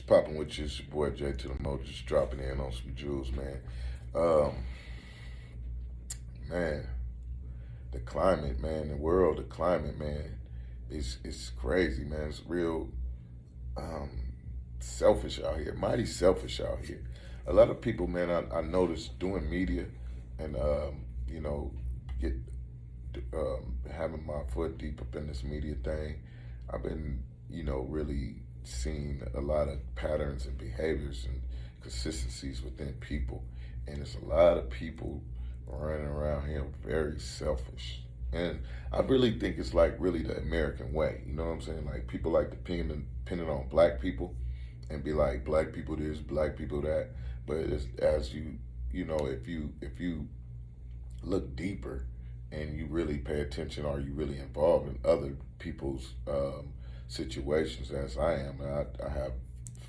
Popping with you? It's your boy J to the Mo, just dropping in on some jewels, man. Um, man, the climate, man, the world, the climate, man, it's crazy, man. It's real um, selfish out here, mighty selfish out here. A lot of people, man, I noticed doing media and you know, get having my foot deep up in this media thing. I've been, really seeing a lot of patterns and behaviors and consistencies within people. And it's a lot of people running around here very selfish. And I really think it's like really the American way. You know what I'm saying? Like people like to pin it on black people and be like black people this, black people that. But it's, as if you look deeper and you really pay attention, are you really involved in other people's situations as I am? I have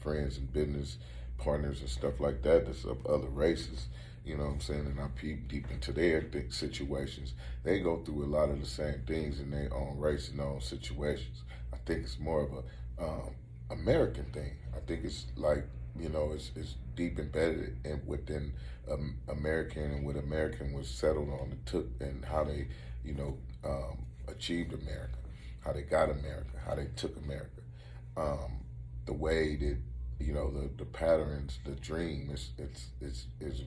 friends and business partners and stuff like that that's of other races, you know what I'm saying? And I peep deep into their situations. They go through a lot of the same things in their own race and their own situations. I think it's more of a American thing. I think it's like, it's deep embedded within American and what American was settled on and took and how they, achieved America, how they got America, how they took America. The way that, the patterns, the dream is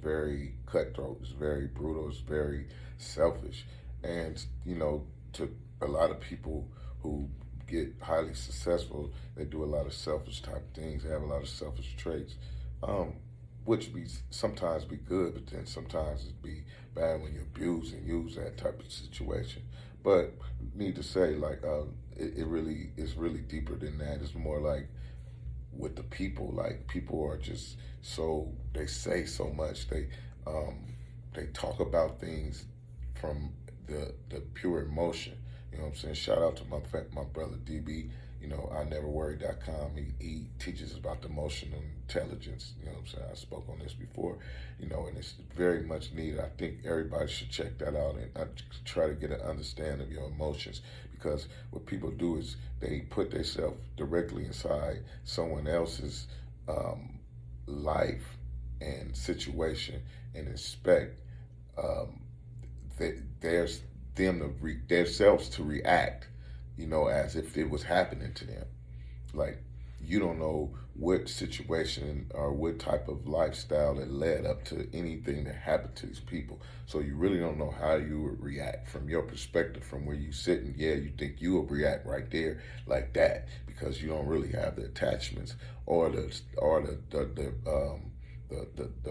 very cutthroat, it's very brutal, it's very selfish. And, to a lot of people who get highly successful, they do a lot of selfish type things. They have a lot of selfish traits, which be sometimes be good, but then sometimes it be bad when you abuse and use that type of situation. But need to say, like, it really is really deeper than that. It's more like with the people. Like people are just they say so much. They talk about things from the pure emotion. You know what I'm saying? Shout out to my brother DB. I never worry.com. He teaches about the emotional intelligence. You know what I'm saying? I spoke on this before, and it's very much needed. I think everybody should check that out and try to get an understanding of your emotions, because what people do is they put themselves directly inside someone else's life and situation and expect there's them themselves to react, as if it was happening to them. Like you don't know what situation or what type of lifestyle that led up to anything that happened to these people. So you really don't know how you would react from your perspective, from where you sit, and yeah, you think you will react right there like that because you don't really have the attachments or the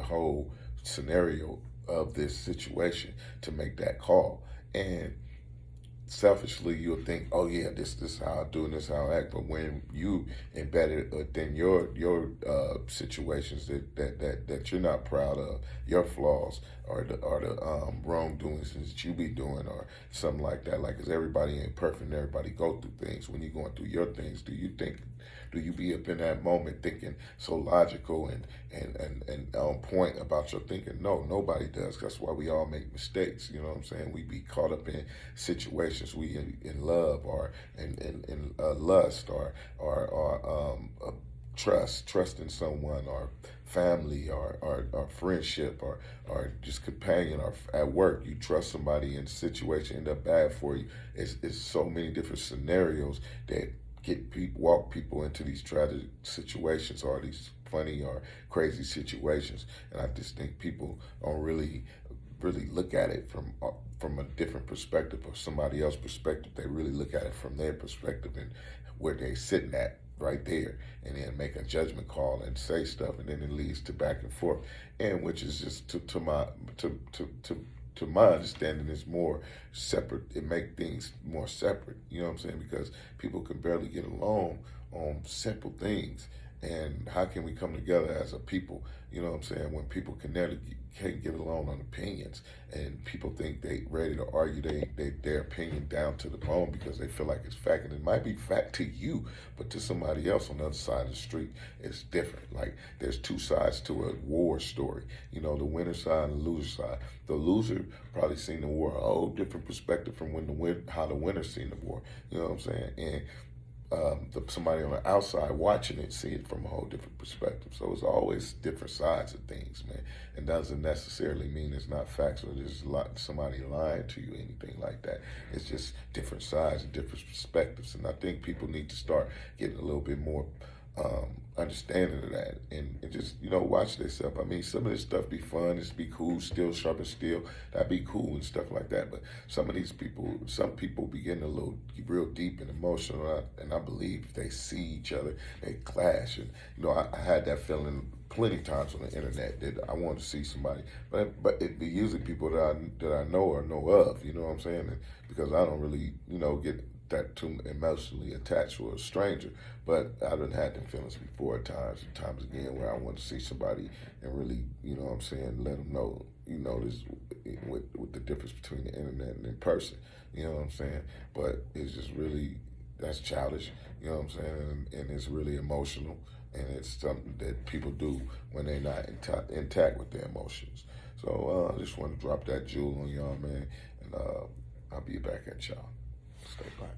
whole scenario of this situation to make that call. And selfishly, you'll think, oh yeah, this is how I do and this is how I act. But when you embed it within your situations that you're not proud of, your flaws or the wrongdoings that you be doing or something like that, like, 'cause everybody ain't perfect and everybody go through things. When you're going through your things, do you be up in that moment thinking so logical and on point about your thinking? No, nobody does. That's why we all make mistakes. You know what I'm saying? We be caught up in situations we in love or in lust or trust in someone or family or friendship or just companion or at work. You trust somebody and the situation end up bad for you. It's so many different scenarios that walk people into these tragic situations or these funny or crazy situations. And I just think people don't really look at it from a different perspective or somebody else's perspective. They really look at it from their perspective and where they're sitting at right there, and then make a judgment call and say stuff, and then it leads to back and forth, and which is just to my understanding is more separate. It make things more separate. You know what I'm saying? Because people can barely get along on simple things. And how can we come together as a people? You know what I'm saying? When people can't get along on opinions, and people think they ready to argue their opinion down to the bone because they feel like it's fact, and it might be fact to you, but to somebody else on the other side of the street, it's different. Like there's two sides to a war story. The winner side and the loser side. The loser probably seen the war a whole different perspective from how the winner seen the war. You know what I'm saying? And somebody on the outside watching it see it from a whole different perspective. So it's always different sides of things, man. It doesn't necessarily mean it's not facts or there's somebody lying to you, anything like that. It's just different sides and different perspectives. And I think people need to start getting a little bit more understanding of that and just, watch themselves. I mean, some of this stuff be fun, it's be cool, still sharp and steel, that'd be cool and stuff like that. But some people be getting a little real deep and emotional, and I believe if they see each other, they clash. And I had that feeling plenty of times on the internet that I want to see somebody, but it be usually people that I know or know of. You know what I'm saying? And because I don't really get that too emotionally attached to a stranger, but I done had them feelings before at times and times again where I want to see somebody and really, let them know, this with the difference between the internet and in person, you know what I'm saying? But it's just really, that's childish, you know what I'm saying? And it's really emotional, and it's something that people do when they're not intact with their emotions. So I just want to drop that jewel on y'all, man, and I'll be back at y'all. Stay black.